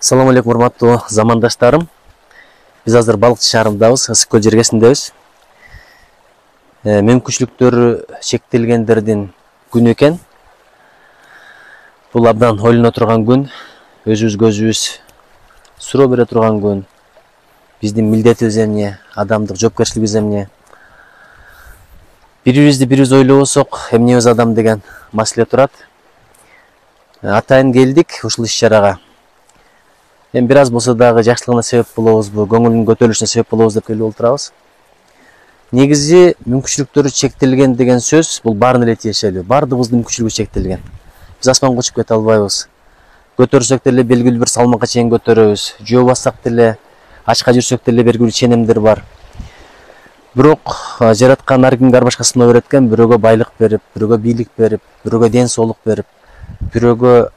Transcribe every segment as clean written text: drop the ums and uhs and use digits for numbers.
Assalamu алейкум, урматтуу замандаштарым. Биз азыр Балыкчы шаарындабыз, Ысык көл жергесиндебиз. Мүмкүнчүлүктөрү чектелгендердин күнү экен. Бул абдан ойлоно турган күн, өзүбүзгө өзүбүз суроо бере турган күн. Биздин милдетибиз эмне, адамдык жоопкерчилигибиз эмне? Бирибизди бирибиз ойлобосок, эмнебиз адам деген маселе турат. Атайын келдик ушул иш-чарага. Эми бир аз болсо дагы жакшылыгына себеп болобузбу, көңүлүнүн көтөрүлүшүнө себеп болобуз деп келип отурабыз. Негизи мүмкүнчүлүктөрү чектелген деген сөз бул баарына эле тиешелүү. Баардыгыбыздын мүмкүнчүлүгүбүз чектелген. Биз аспанга учуп кете албайбыз. Көтөрсөк деле белгилүү бир салмакка чейин көтөрөбүз. Жөө бассак деле, ачка жүрсөк деле белгилүү ченемдер бар. Бирок жараткан ар кимге ар башка сыноо берет экен, бирөөгө байлык берип, бирөөгө бийлик берип, бирөөгө ден соолук берип, бирөөгө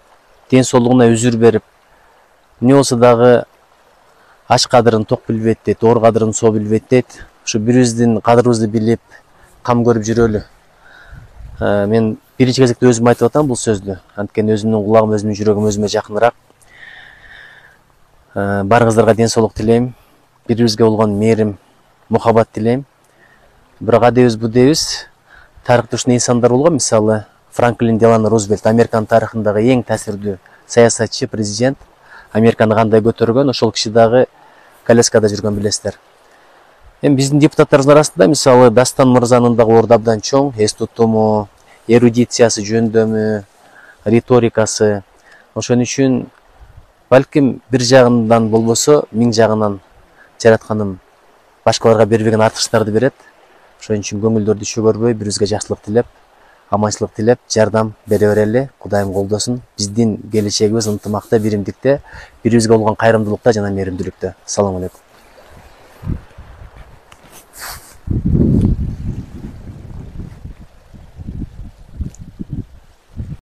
ден соолугуна үзүр берип, эмне болсо дагы аш кадырын ток билбейт дейт, оор кадырын соо билбейт дейт. Ушу бирибиздин кадырыбызды билип, кам көрүп жүрөлү. Мен биринчи кезекте өзүм айтып атам бул сөздү. Анткени өзүмдүн кулагым, өзүмдүн жүрөгүм өзүмө жакыныраак. Баарыңыздарга ден соолук тилейм. Бирибизге болгон мээрим, мухаббат тилейм. Бирок адебиз бу дейбиз. Тарыхта ушундай инсандар болгон, мисалы, Франклин Делано Рузвельт, Американын тарыхындагы эң таасирдүү саясатчы, президент. Американы кандай көтөргөн, ошол киши дагы коляскада жүргөн билесиздер. Эми биздин депутаттарыбыздын арасында мисалы Дастан мырзанын дагы орду абдан чоң, эс тутуму, эрудициясы жөндөмү, риторикасы. Ошон үчүн балким бир жагынан болбосо, миң жагынан жаратканым башкаларга бербеген артыкчтарды берет. Ошон үчүн көңүлдөрдү шөгөрбөй, бирибизге жакшылык тилеп, аманчылык тилеп, жардам бере берели. Кудайым колдосун. Биздин келечегибиз ынтымакта, биримдикте, бирибизге болгон кайрымдуулукта жана мээримдүүлүктө. Assalamu алейкум.